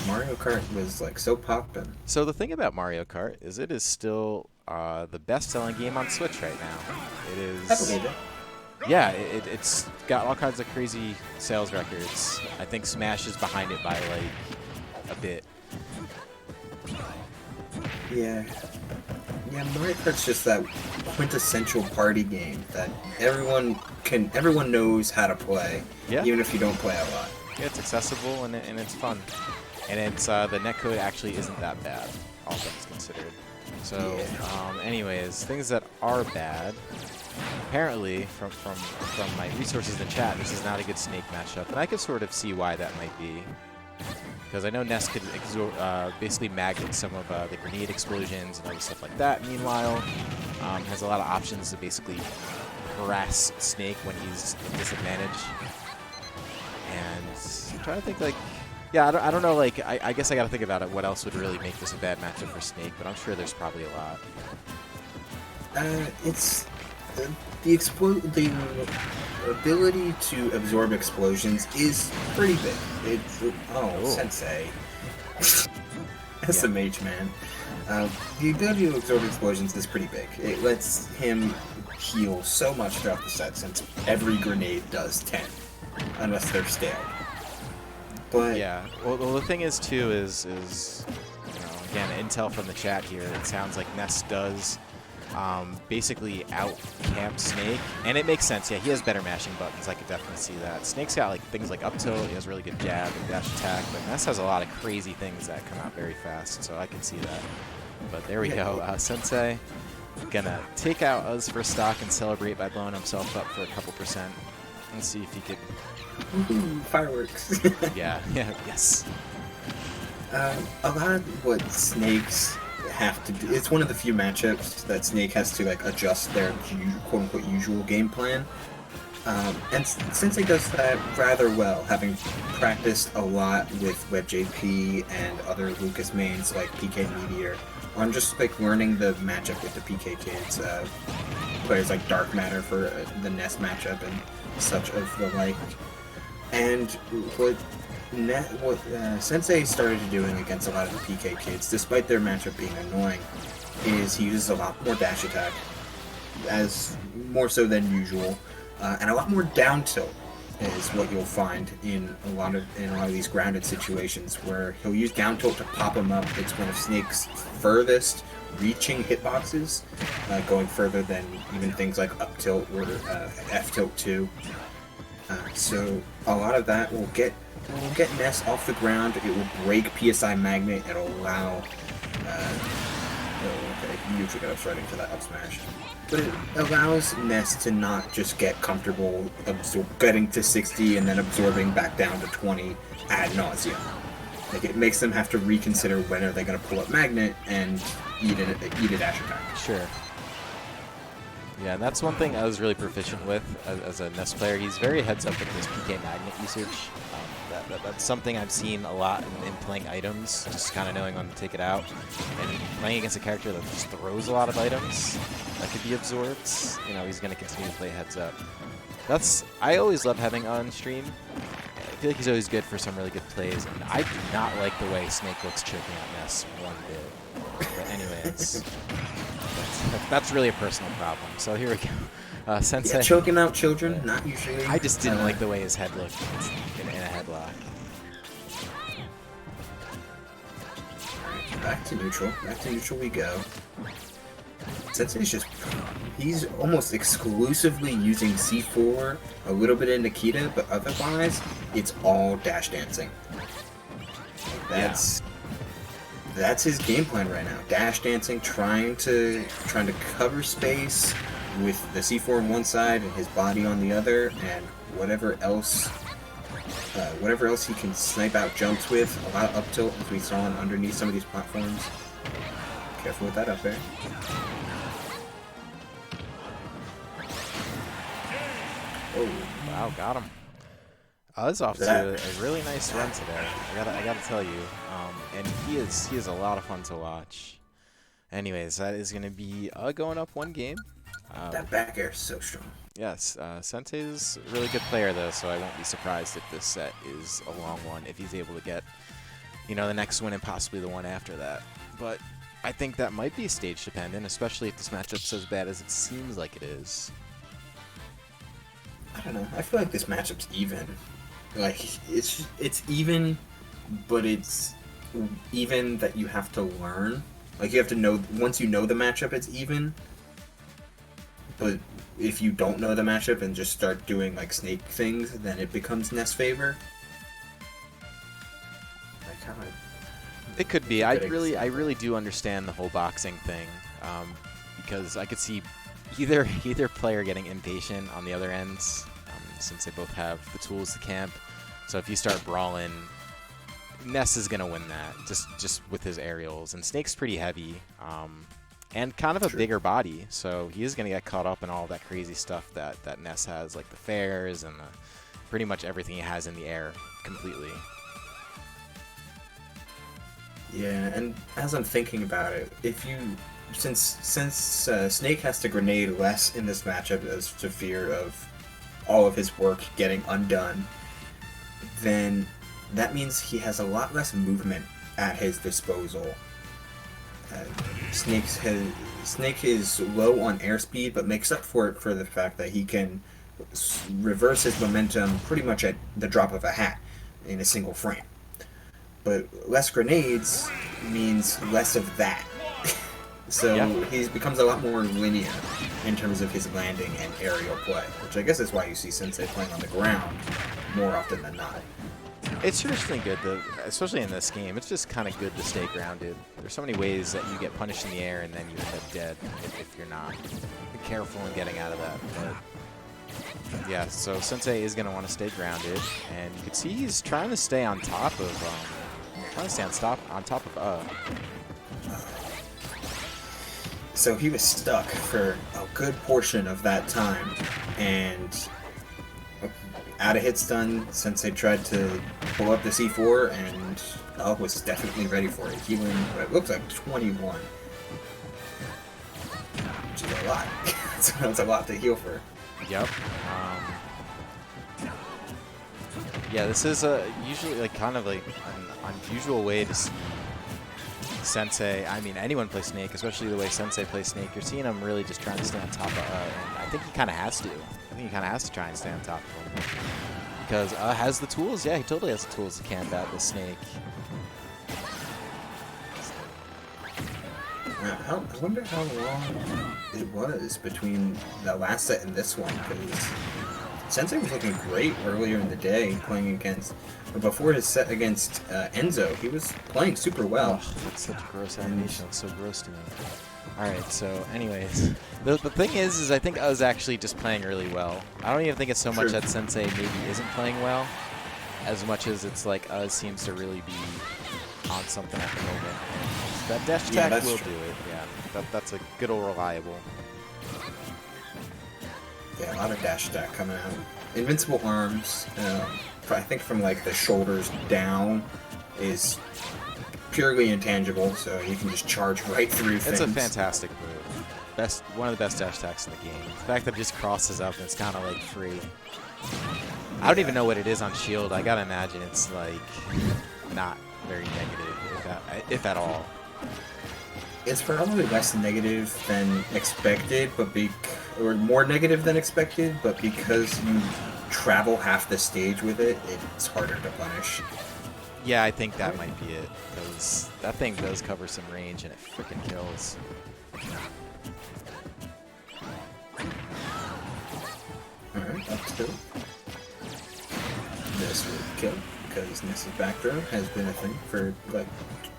Mario Kart was like so poppin'. So the thing about Mario Kart is it is still the best-selling game on Switch right now. It I is, believe it. yeah, it's got all kinds of crazy sales records. I think Smash is behind it by like a bit. Yeah. Yeah, Mario Kart's just that quintessential party game that everyone knows how to play, Yeah, even if you don't play a lot. yeah, it's accessible and it's fun, and it's the netcode actually isn't that bad, all things considered. So, Yeah. anyways, things that are bad. Apparently, from my resources in the chat, this is not a good Snake matchup, and I could sort of see why that might be. Because I know Ness could basically magnet some of the grenade explosions and other stuff like that. Meanwhile, has a lot of options to basically harass Snake when he's at disadvantage. And I'm trying to think, like, yeah, I don't know, like, I guess I got to think about it. What else would really make this a bad matchup for Snake? But I'm sure there's probably a lot. It's the ability to absorb explosions is pretty big. Oh, Sensei, yeah, SMH man. The ability to absorb explosions is pretty big. It lets him heal so much throughout the set, since every grenade does 10, unless they're stale. But yeah. Well, the thing is too is you know, again, intel from the chat here. It sounds like Ness does basically out-camp Snake, and it makes sense. Yeah, he has better mashing buttons. I could definitely see that. Snake's got like things like up tilt. He has really good jab and dash attack, but Ness has a lot of crazy things that come out very fast, so I can see that. But there we go. Sensei gonna take out Uz for stock and celebrate by blowing himself up for a couple percent. Let's see if he could. Woohoo, fireworks. Yeah, yeah, yes. A lot of what Snakes have to do, it's one of the few matchups that Snake has to like adjust their quote-unquote usual game plan. And Sensei does that rather well, having practiced a lot with WebJP and other Lucas mains like PK Meteor, on just like learning the matchup with the PK kids, players like Dark Matter for the Ness matchup and such of the like. And what Sensei started doing against a lot of the PK kids, despite their matchup being annoying, is he uses a lot more dash attack, as more so than usual, and a lot more down tilt is what you'll find in a lot of these grounded situations, where he'll use down tilt to pop him up. It's one of Snake's furthest reaching hitboxes, going further than even things like up tilt or F tilt 2. So a lot of that will get Ness off the ground. It will break PSI Magnet. It'll allow. You usually got up right into that up smash, but it allows Ness to not just get comfortable getting to 60 and then absorbing back down to 20 ad nauseum. Like, it makes them have to reconsider when are they going to pull up Magnet and eat a dash attack. Sure. Yeah, and that's one thing I was really proficient with as a Ness player. He's very heads up with his PK Magnet usage. That's something I've seen a lot in playing items, just kind of knowing when to take it out. And playing against a character that just throws a lot of items that could be absorbed, you know, he's going to continue to play heads up. I always love having on stream. I feel like he's always good for some really good plays, and I do not like the way Snake looks choking out Ness one bit. But anyways, that's really a personal problem. So here we go. Sensei. Yeah, choking out children, not usually. I just didn't like the way his head looked in a headlock. Back to neutral. Back to neutral we go. Sensei's he's almost exclusively using C4, a little bit of Nikita, but otherwise, it's all dash dancing. That's his game plan right now. Dash dancing, trying to cover space with the C4 on one side and his body on the other, and whatever else he can snipe out jumps with. A lot of up tilt, as we saw underneath some of these platforms. Careful with that up there. Oh, wow, got him. Uz off to a really nice run today. I gotta tell you, and he is a lot of fun to watch. Anyways, that is gonna be going up one game. That back air is so strong. Yes, Sensei's a really good player though, so I won't be surprised if this set is a long one if he's able to get you know, the next one and possibly the one after that. But I think that might be stage dependent, especially if this matchup's as bad as it seems like it is. I don't know. I feel like this matchup's even. Like, it's even, but it's even that you have to learn. Like, you have to know, once you know the matchup, it's even. But if you don't know the matchup and just start doing, like, Snake things, then it becomes Ness favor. Like, how it could be. I really do understand the whole boxing thing, because I could see either player getting impatient on the other ends, since they both have the tools to camp. So if you start brawling, Ness is gonna win that just with his aerials, and Snake's pretty heavy, and kind of a bigger body, so he is gonna get caught up in all that crazy stuff that Ness has, like the fairs and pretty much everything he has in the air completely. Yeah, and as I'm thinking about it, since Snake has to grenade less in this matchup as to fear of all of his work getting undone, then that means he has a lot less movement at his disposal. Snake is low on airspeed, but makes up for it for the fact that he can reverse his momentum pretty much at the drop of a hat in a single frame. But less grenades means less of that. So he becomes a lot more linear in terms of his landing and aerial play, which I guess is why you see Sensei playing on the ground more often than not. It's traditionally good, especially in this game. It's just kind of good to stay grounded. There's so many ways that you get punished in the air and then you end up dead if you're not careful in getting out of that. But yeah, so Sensei is going to want to stay grounded, and you can see he's trying to stay on top of So he was stuck for a good portion of that time, and out of hit stun, Sensei tried to pull up the C4, and was definitely ready for it. Healing, it looks like 21. Which is a lot. So that's a lot to heal for. Yep. Yeah, this is usually like kind of like an unusual way to see Sensei. I mean, anyone play Snake, especially the way Sensei plays Snake. You're seeing him really just trying to stay on top of and I think he kind of has to. I think he kind of has to try and stay on top of him. Because has the tools. Yeah, he totally has the tools to camp out the Snake. I wonder how long it was between the last set and this one, because Sensei was looking great earlier in the day playing against, or before his set against Enzo, he was playing super well. Oh, that's such a gross animation. It's so gross to me. Alright, so anyways, the thing is I think I was actually just playing really well. I don't even think it's so much that Sensei maybe isn't playing well, as much as it's like seems to really be on something at the moment. And that dash attack will do it. Yeah, that's a good old reliable. Yeah, a lot of dash attack coming out. Invincible arms, I think from like the shoulders down, is purely intangible, so you can just charge right through things. It's a fantastic move. One of the best dash attacks in the game. The fact that it just crosses up and it's kind of like free. I don't even know what it is on shield. I gotta imagine it's like not very negative, if at all. It's probably less negative than expected, or more negative than expected, but because you travel half the stage with it, it's harder to punish. Yeah, I think that might be it, because that thing does cover some range and it freaking kills. Alright, up to Ness will kill, because Ness's back throw has been a thing for like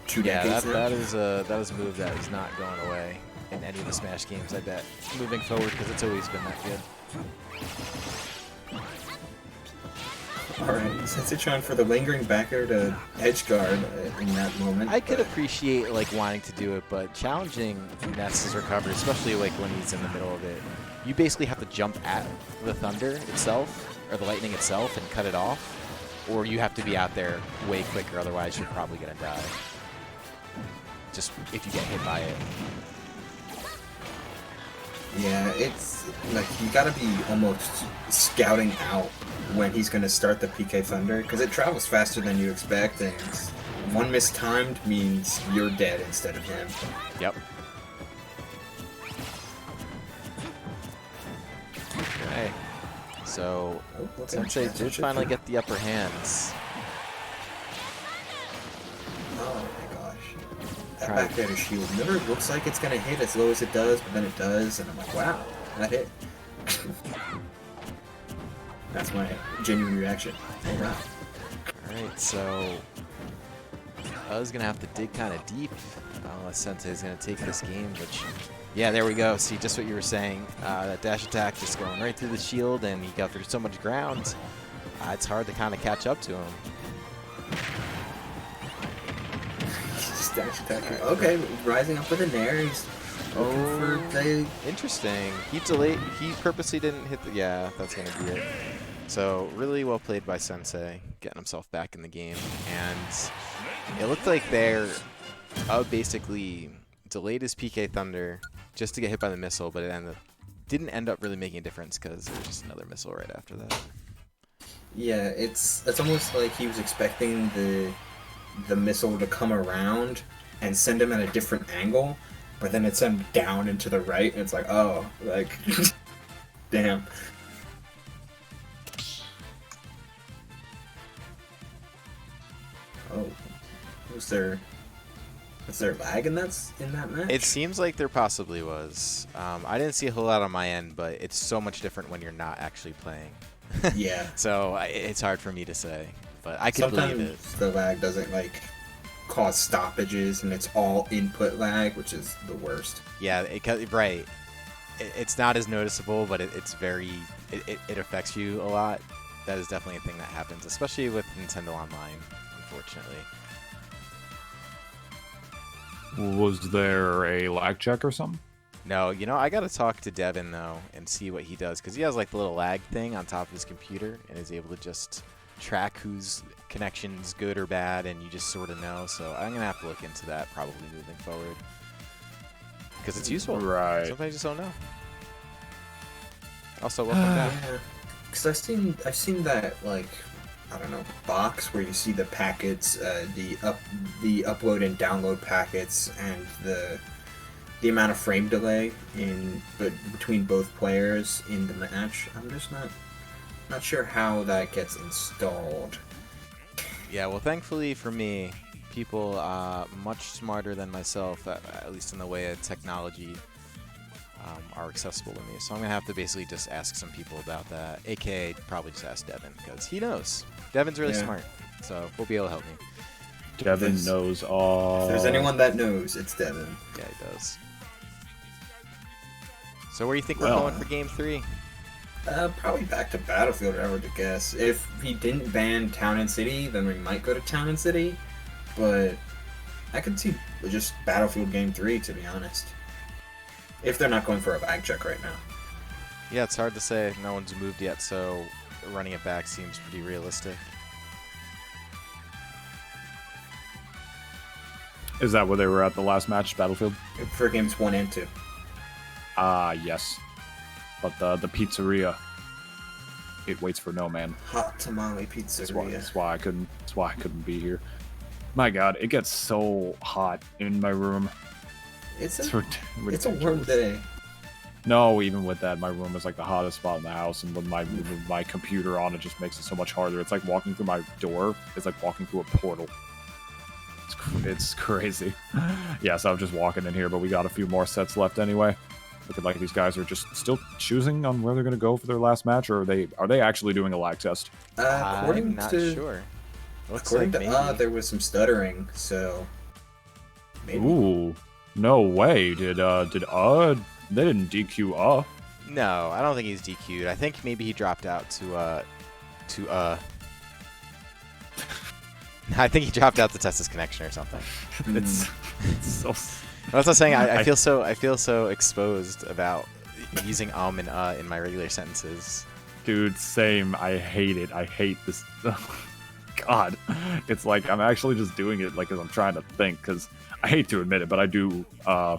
2 decades now. that is a move that is not going away in any of the Smash games, I bet, moving forward, because it's always been that good. Alright, Sensei trying for the lingering backer to edge guard in that moment. I could appreciate like wanting to do it, but challenging Ness's recovery, especially like when he's in the middle of it, you basically have to jump at the thunder itself, or the lightning itself, and cut it off, or you have to be out there way quicker, otherwise you're probably gonna die. Just if you get hit by it. Yeah, it's like you gotta be almost scouting out when he's gonna start the PK Thunder, because it travels faster than you expect, and one mistimed means you're dead instead of him. Yep. Okay. So, Sensei did finally get the upper hands. Oh my gosh. That back air shield never looks like it's going to hit as low as it does, but then it does, and I'm like, wow, that hit. That's my genuine reaction. Oh, wow. Alright, so I was going to have to dig kind of deep unless Sensei is going to take this game, which, yeah, there we go. See, just what you were saying. That dash attack just going right through the shield, and he got through so much ground. It's hard to kind of catch up to him. Just dash attack. Okay, rising up with a nair. He's looking for the... Interesting. He delayed. He purposely didn't hit the... Yeah, that's going to be it. So, really well played by Sensei, getting himself back in the game. And it looked like they're basically delayed his PK Thunder just to get hit by the missile, but it didn't end up really making a difference because there was just another missile right after that. Yeah, it's almost like he was expecting the missile to come around and send him at a different angle, but then it sent him down and to the right, and it's like, oh, like, damn. Oh, was there lag in that match? It seems like there possibly was. I didn't see a whole lot on my end, but it's so much different when you're not actually playing. Yeah. So it's hard for me to say, but I can believe it. Sometimes the lag doesn't like cause stoppages, and it's all input lag, which is the worst. Yeah, right. It's not as noticeable, but it's very. It affects you a lot. That is definitely a thing that happens, especially with Nintendo Online, unfortunately. Was there a lag check or something? No, you know, I gotta talk to Devin though and see what he does, because he has like the little lag thing on top of his computer and is able to just track whose connection's good or bad, and you just sort of know. So I'm gonna have to look into that probably moving forward, because it's useful. Right. Sometimes you just don't know. Also, welcome back. Because I've seen that, like, I don't know, box where you see the packets, the upload and download packets, and the amount of frame delay between both players in the match. I'm just not sure how that gets installed. Yeah, well, thankfully for me, people much smarter than myself, at least in the way of technology, are accessible to me. So I'm going to have to basically just ask some people about that, aka probably just ask Devin, because he knows. Devin's really smart, so we'll be able to help me. Devin knows all. If there's anyone that knows, it's Devin. Yeah, he does. So where do you think we're going for Game 3? Probably back to Battlefield, I would guess. If he didn't ban Town and City, then we might go to Town and City. But I could see just Battlefield Game 3, to be honest. If they're not going for a lag check right now. Yeah, it's hard to say. No one's moved yet, so running it back seems pretty realistic. Is that where they were at the last match, Battlefield? For games 1 and 2. Yes. But the pizzeria, it waits for no man. Hot tamale pizzeria. That's why I couldn't be here. My God, it gets so hot in my room. It's a warm day. No, even with that, my room is like the hottest spot in the house, and with my computer on, it just makes it so much harder. It's like walking through my door. It's like walking through a portal. It's crazy. Yeah, so I'm just walking in here, but we got a few more sets left anyway. Looking like these guys are just still choosing on where they're going to go for their last match, or are they actually doing a lag test? I'm not sure. According to there was some stuttering, so maybe. Ooh, no way! Did they didn't DQ No, I don't think he's DQ'd. I think maybe he dropped out to I think he dropped out to test his connection or something. It's so. That's what I'm saying. I feel so exposed about using and in my regular sentences. Dude, same. I hate it. I hate this. God, it's like I'm actually just doing it like as I'm trying to think, because I hate to admit it, but I do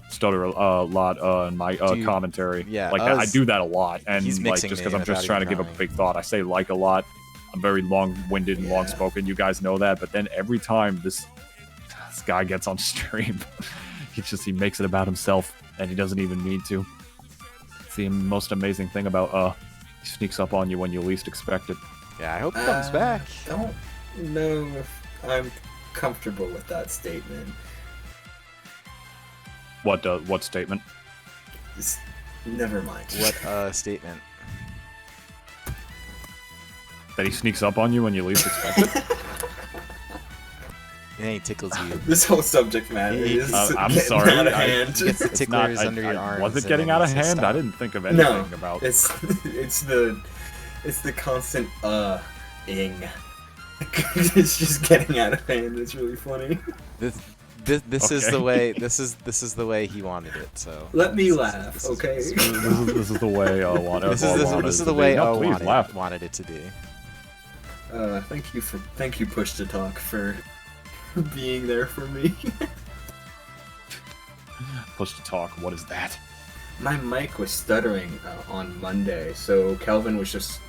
stutter a lot in my commentary. Yeah, like I do that a lot, and like just because I'm just trying to give a big thought, I say like a lot. I'm very long-winded and long-spoken. You guys know that, but then every time This guy gets on stream. He makes it about himself, and he doesn't even mean to. It's the most amazing thing about he sneaks up on you when you least expect it. Yeah, I hope he comes back. Don't know if I'm comfortable with that statement. What statement? Never mind. What statement? That he sneaks up on you when you least expect it? And then he tickles you. This whole subject matter is I'm getting sorry. out of hand. He gets the ticklers under your arms. Was it and getting then out he of says, hand? "Stop." I didn't think of anything about. It's the constant ing. It's just getting out of hand. It's really funny. This is the way. This is the way he wanted it. So let me laugh, okay? This is the way I want it. This is the way I wanted it to be. Thank you, Push to Talk, for being there for me. Push to Talk. What is that? My mic was stuttering on Monday, so Kelvin was just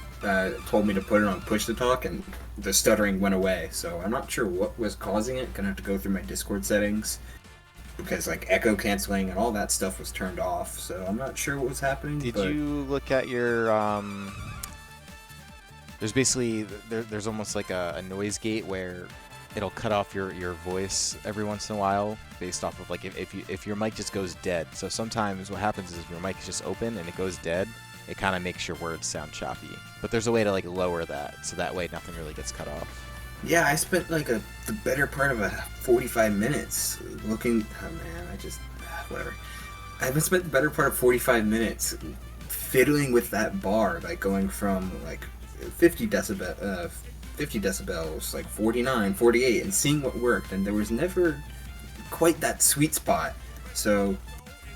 told me to put it on Push to Talk, and the stuttering went away. So I'm not sure what was causing it. Gonna have to go through my Discord settings because like echo canceling and all that stuff was turned off. So I'm not sure what was happening. Did you look at your There's basically there's almost like a noise gate where it'll cut off your voice every once in a while based off of like if your mic just goes dead. So sometimes what happens is if your mic is just open and it goes dead, it kind of makes your words sound choppy. But there's a way to like lower that so that way nothing really gets cut off. Yeah, I spent like the better part of 45 minutes looking. Oh man, whatever. I've spent the better part of 45 minutes fiddling with that bar, like going from like 50 decibels, like 49, 48, and seeing what worked, and there was never quite that sweet spot. So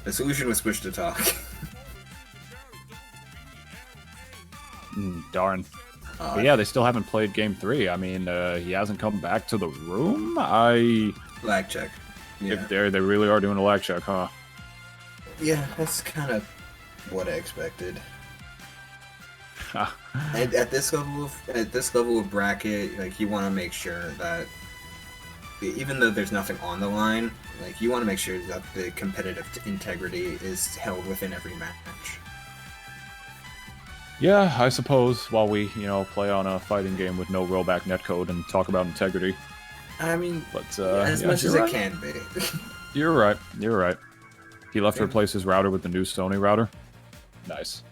the solution was Push to Talk. Darn. But yeah, they still haven't played Game 3. I mean, he hasn't come back to the room. Lag check. Yeah. If they really are doing a lag check, huh? Yeah, that's kind of what I expected. And at this level of bracket, like you want to make sure that even though there's nothing on the line, like you want to make sure that the competitive integrity is held within every match. Yeah, I suppose while we, play on a fighting game with no rollback netcode and talk about integrity. I mean, but as much as it can be. You're right. He left to replace his router with the new Sony router. Nice.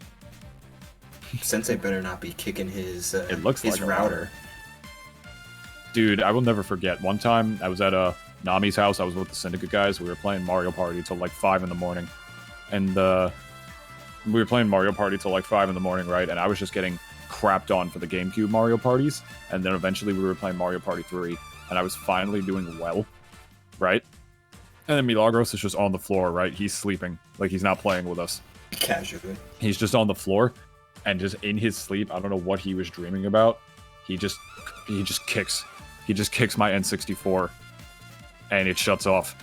Sensei better not be kicking his it looks his like router. Dude, I will never forget. One time, I was at Nami's house. I was with the Syndicate guys. We were playing Mario Party till like 5 in the morning. And we were playing Mario Party till like 5 in the morning, right? And I was just getting crapped on for the GameCube Mario Parties. And then eventually we were playing Mario Party 3. And I was finally doing well, right? And then Milagros is just on the floor, right? He's sleeping. Like, he's not playing with us. Casually. He's just on the floor. And just in his sleep, I don't know what he was dreaming about. He just kicks. He just kicks my N64. And it shuts off.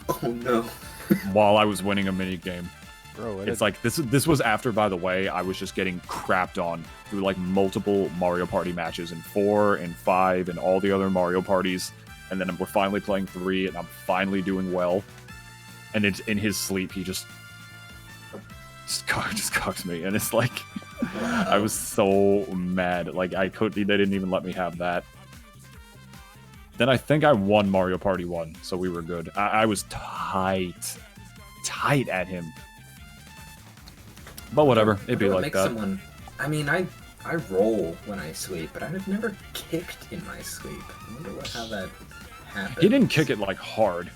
Oh no. While I was winning a mini game. Bro, it's like this was after, by the way, I was just getting crapped on through like multiple Mario Party matches in 4 and 5 and all the other Mario Parties, and then we're finally playing 3 and I'm finally doing well, and it's in his sleep he just cocks me, and it's like I was so mad. Like they didn't even let me have that. Then I think I won Mario Party 1, so we were good. I was tight at him. But whatever, it'd be like that. I mean, I roll when I sleep, but I've never kicked in my sleep. I wonder how that happened. He didn't kick it like hard.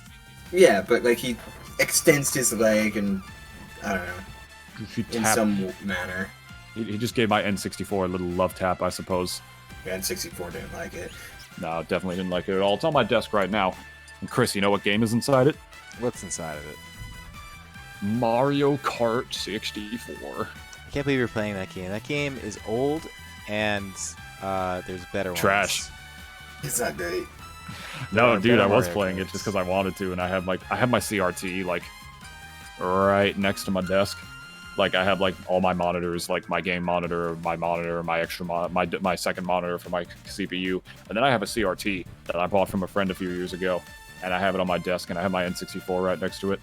Yeah, but like he extends his leg and I don't know, in some manner. He just gave my N64 a little love tap, I suppose. Yeah, N64 didn't like it. No, definitely didn't like it at all. It's on my desk right now. And Chris, you know what game is inside it? What's inside of it? Mario Kart 64. I can't believe you're playing that game. That game is old, and there's better ones. Trash. It's not great. No, dude, I was playing it just because I wanted to, and I have my CRT like right next to my desk. Like I have like all my monitors, like my game monitor, my extra my second monitor for my CPU, and then I have a CRT that I bought from a friend a few years ago. and I have it on my desk, and I have my N64 right next to it.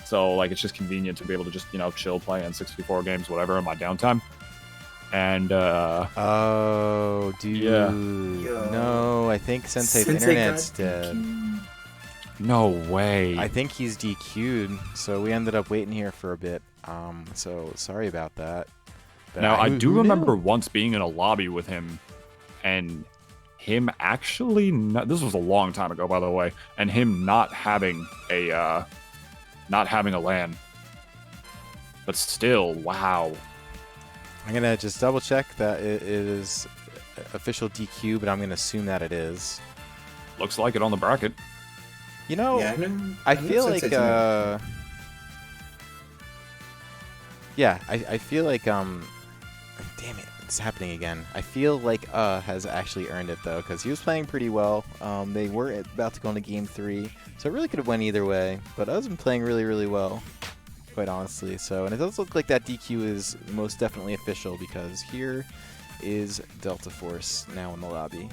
So like it's just convenient to be able to just chill, play N64 games, whatever, in my downtime. And oh, dude, yeah. no, I think Sensei's Sensei internet's got dead. DQ'd. No way. I think he's DQ'd, so we ended up waiting here for a bit. So sorry about that. But Now, I do who remember knew? once being in a lobby with him, and him actually this was a long time ago, by the way, and him not having a LAN. But still, wow. I'm gonna just double check that it is official DQ, but I'm gonna assume that it is. Looks like it on the bracket. You know, Yeah, I know. I I know feel like, Sensei's in it. yeah, I feel like, damn it, it's happening again. I feel like has actually earned it, though, because he was playing pretty well. They were about to go into Game 3, so it really could have went either way, but Uz been playing really, really well, quite honestly. So, and it does look like that DQ is most definitely official, because here is Delta Force now in the lobby.